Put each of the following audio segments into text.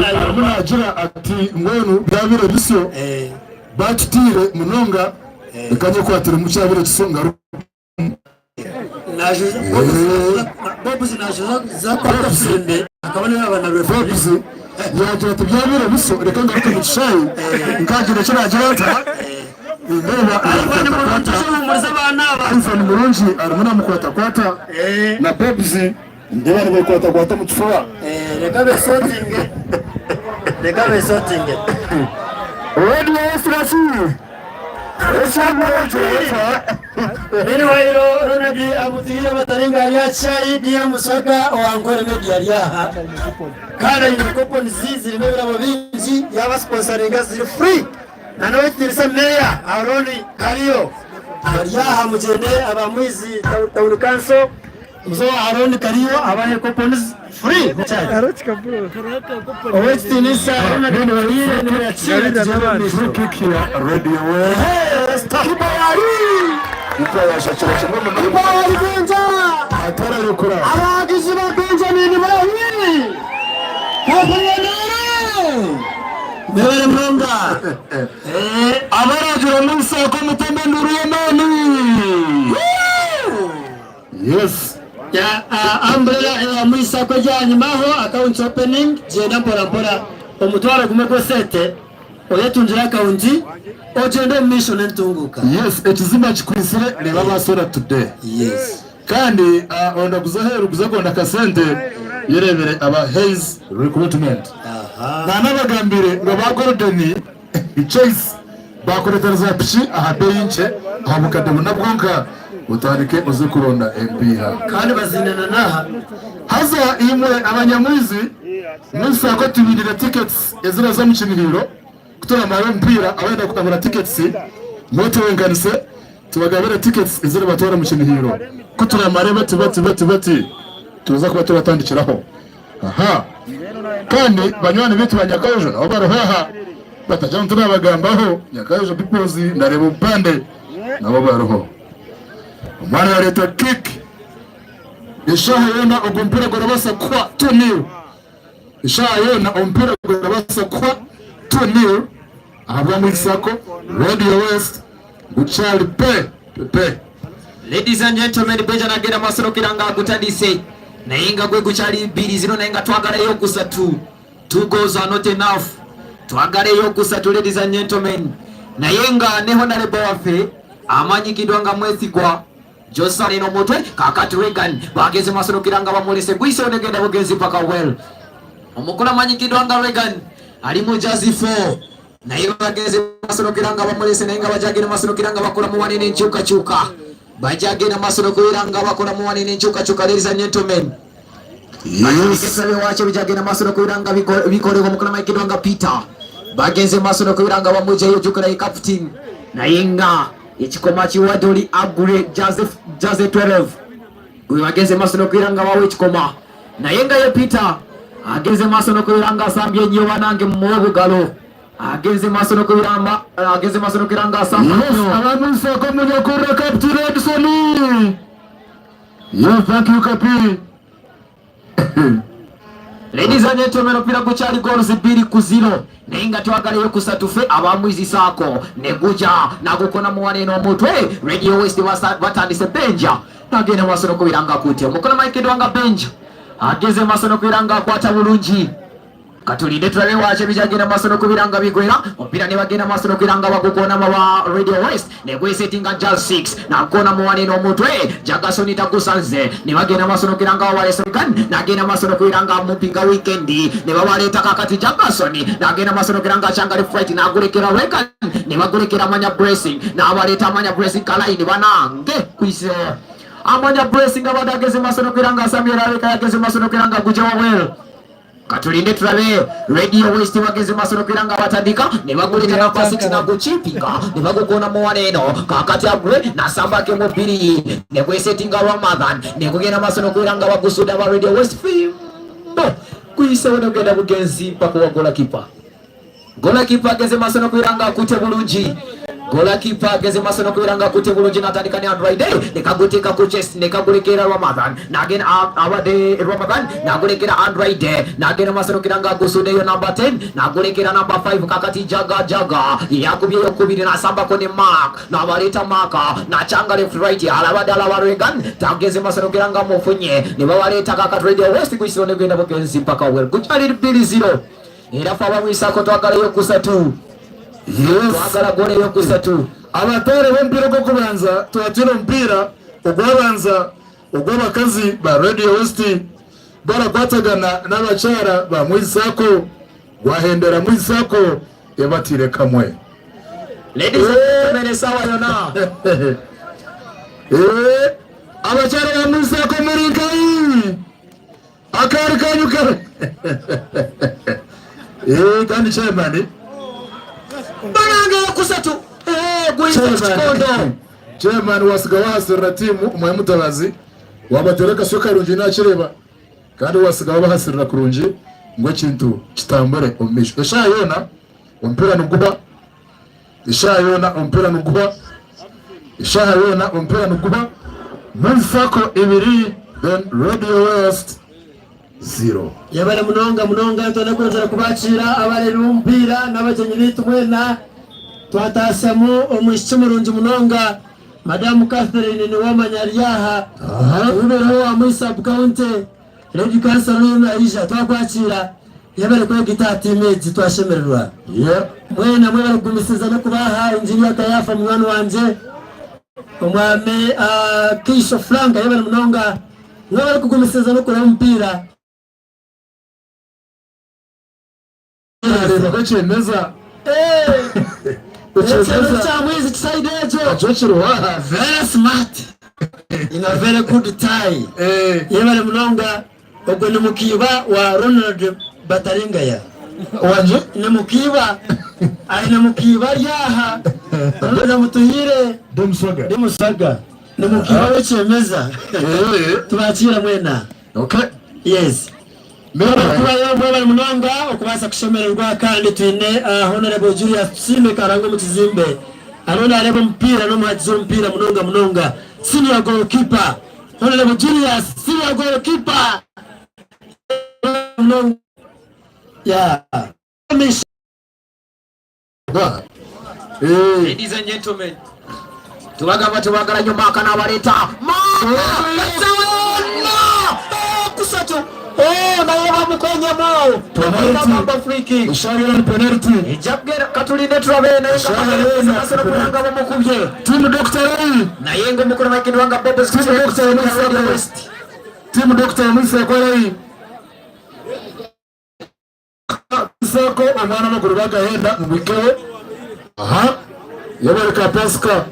arimo agira ati ngwenu byabire bisyo batitire munonga kanye kwatira mu cyabire kisonga naje bobuzi naje zakwatafinde akabona abana bobuzi yagira ati byabire bisyo reka ngaruke mu kishayi nkagira cyo nagira ata ndeba abana mu muri zabana Ivan Murunji arimo namukwata kwata na bobuzi ndeba ari kwata mu kifuba reka besotinge Radio West Anyway, Ronadi amutira batarenga ya chai dia musaka wangore media ya kana yikopo nzizi rimebera mabinzi yaba sponsoringa ziri free nanawe tirisa meya aroni kariyo ya mujende abamwizi tauni kanso mzo aroni kariyo abaye coupons free Arochka bro. owesti nisa Ronadi waliye ni ya chini jamani Kikia Radio West Ipaya shachira chimama Ibari benja atara yokura abagizi ba Benjamin Bahini Bebere Mronga abarajura munsi ko mutembe nduriye nani Yes ya umbrella ya mwisa ko janye maho account opening jenda mpora omutwara kumeko sete oyetunjira account ogende mission ntunguka Yes ekizima kikwisire leba basora today yes kandi onda kuzohera kuzakonda kasente yerebere aba Hayes recruitment nanabagambire ngo ba Golden Chase bakoretereza pichi ahadeyinche ahamukade bunabwonka utarike uze kuronda MP kandi bazinana naha haza imwe abanyamwizi musa ko tubirira tickets ezira za mukinihiro kutora mawe mpira abenda kugabira tickets moto wenganise tubagabira tickets ezira batora mukinihiro kutora mareba tibati tuza kuba turatandikiraho aha kandi banywani bitu banyakajo nabo barohaha bataja ntuna bagambaho nyakajo peoples ndareba upande nabo baroho umwana wa leta kick ishaha yona ogumpira gorabasa kwa 2-0 ishaha yona ompira gorabasa kwa 2-0 ahabwa mwisako Radio West guchali pepe. Ladies and gentlemen, beja nagera masoro kiranga gutandise nainga gwe guchali biri zino nainga twagala yo kusatu 2 goals are not enough twagala yo kusatu. Ladies and gentlemen, nayenga neho na lebo wafe amanyi kidwanga mwesigwa Josari no mutwe kakati Regan bageze masoro kiranga bamulese gwise onegenda bugenzi paka well omukula manyi kidwanga Regan ali mu jazi 4 nayo bageze masoro kiranga bamulese nainga bajagire masoro kiranga bakula mu wanene nchuka bajagire masoro kiranga bakula mu wanene nchuka. Ladies and gentlemen, yes wache bajagire masoro kiranga bikore omukula manyi kidwanga Peter bageze masoro kiranga bamuje yo jukira captain nayenga ichikoma chiwadoli agure jaze 12 uyu ageze masono kwiranga wawe ichikoma nayenga ye Peter ageze masono kwiranga sambye nyo banange mwobo galo ageze masono kwiranga sambye abantu sako munye kure captain Edson yo thank you Kapi. Ladies and gentlemen, opira kuchali goals 2-0 nainga twagala yo kusatufe abamwizi sako neguja nagukona muwane no mutwe. Radio West batandise benja nagena masono kwiranga kuti omukona Mike Dwanga benja ageze masono kwiranga kwata bulungi katulinde tulabe wache bijagena masono kwiranga bigwera opira ne bagena masono kwiranga bagukona wa Radio West negwe settinga jal 6 nakona muwane no mutwe Jagasoni takusanze ne bagena masono kwiranga wa Lesogan nagena masono kwiranga mupinga weekend ne babaleta kakati Jagasoni nagena masono kwiranga changale fight na gurekera Regan ne bagurekera manya blessing na abaleta manya blessing kalaini banange kwise amanya blessing abadageze masono kwiranga Samuel Aleka yageze masono kwiranga guja well katulinde tulabe Radio West bageze masono kwiranga batandika ne bagulekera pasiti na guchipinga ne bagukona mu waneno kakati agwe na sambake mu biri ne kwesetinga Ramadan ne kugena masono kwiranga bagusuda ba Radio West film kwise onogenda bugenzi pako wa gola kipa ageze masono kwiranga kute bulungi gola kipa geze masono kwiranga kuti bulungi natandikani Android nekagutika ku chest nekagulekera Ramadan nagen awade Ramadan nagulekera Android nagen masono kiranga gusudeyo number 10 nagulekera number 5 kakati jaga yakubye yokubiri na samba kone mark na waleta maka na changa left right alabadala waregan tageze masono kiranga mufunye ni bawaleta kakati Radio West kwisone kwenda bokenzi paka wel kuchali 2-0 era fa bamwisako twagala yokusatu twagala gole yokusatu abatore b'empira go kubanza twatira mpira ogwabanza ogw'abakazi ba Radio West barakwatagana n'abacara ba mwisako gwahendera mwisako ebatire kamwe ladies and gentlemen sawa yona abacara ba mwisako murikai akari kanyuka kandi chairman bananga kusatu chairman wasiga wasira timu umwe mutabazi wabatereka soka runji nakireba kandi wasiga bahasirira kurunji ngo kintu kitambare omisho eshayona ompira nuguba eshayona ompira nuguba eshayona ompira nuguba Mwisako ibiri then Radio West 0 yabale munonga twanakuzira kubacira abale rumpira n'abajenyi bitu mwena twatasamu omwishi murunji munonga Madam Catherine ni wamanyariyaha ubero wa Muisa County Lady Councilor Aisha twakwacira yabale ko gitati image twashemererwa mwena mwebale kumisiza no kubaha engineer Kayafa mwana wanje omwame Kisho Franka yabale munonga mwebale kukumisiza no kura mpira Uchemeza very smart in a very good tie yebale munonga ogwe ni mukiba wa Ronald Bataringaya wanje ni mukiba aina mukiba yaha na mutuhire demusaga ni mukiba wechemeza tubachira mwena okay yes Mera munonga okubasa kushemererwa kandi twine Honorable Julius Sime Karango mutizimbe anona areba mpira no muhajizo mpira munonga senior goalkeeper Honorable Julius senior goalkeeper munonga ladies and gentlemen tubagala nyuma kana baleta kusatu na yaba mukonya mao penalty free kick ushari penalty ijabgera katulinde travena ngasana kuranga bamukubye team doctor na yengo mukuru makindi wanga bobes team doctor West team doctor Musa kwali sako amana makuru bagahenda mubikewe yabareka Pascal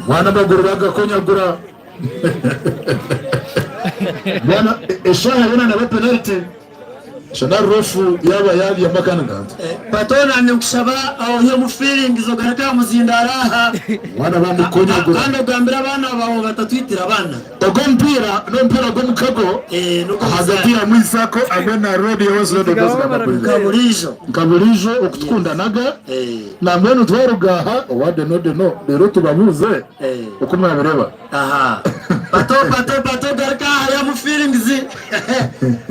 mwana maguru bagakonyagura bwana eshaha yana na penalty shana rofu yaba yali ya makana gantu patona ni kushaba aho yo mu feeling zo garaka muzindaraha mwana bamukonyagura kandi gambira abana bawo batatwitira abana ogompira no mpira go mukago nuko hagati ya Mwisako amena Radio West kaburijo okutukunda naga na mwenu twarugaha wade no rero tubabuze uko mwabireba pato garaka ya mu feelings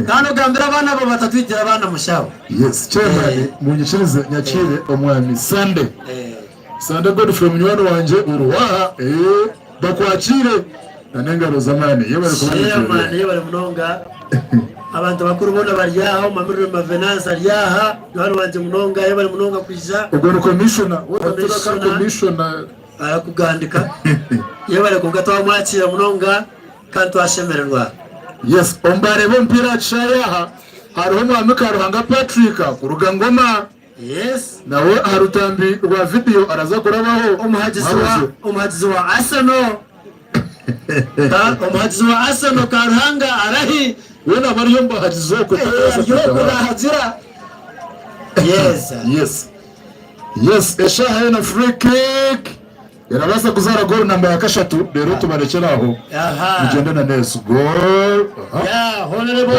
kandi gambira abana bawo batatwitira abana mushaho yes chairman munyishirize nyakire omwami Sunday Sunday Godfrey munywano wanje uruwaha bakwakire nanengaro zamani yebale munonga abantu bakuru bona baryaho mamiriro mavenance aryaha bari wanje munonga yebale munonga kwiza ubwo commissioner kugandika yebale kugatwa mwakira munonga kantu ashemererwa yes ombare bompira chayaha hariho mwamika Ruhanga Patrick kurugangoma yes nawe harutambi rwa video araza kurabaho umuhajizi wa Arsenal umuhajizi wa Arsenal Karuhanga arahi wena bariyo mbahajizo ko hajira yes eshaha na free kick yarabasa kuzara goal namba ya kashatu rero tubarekeraho mugende na neza goal honorable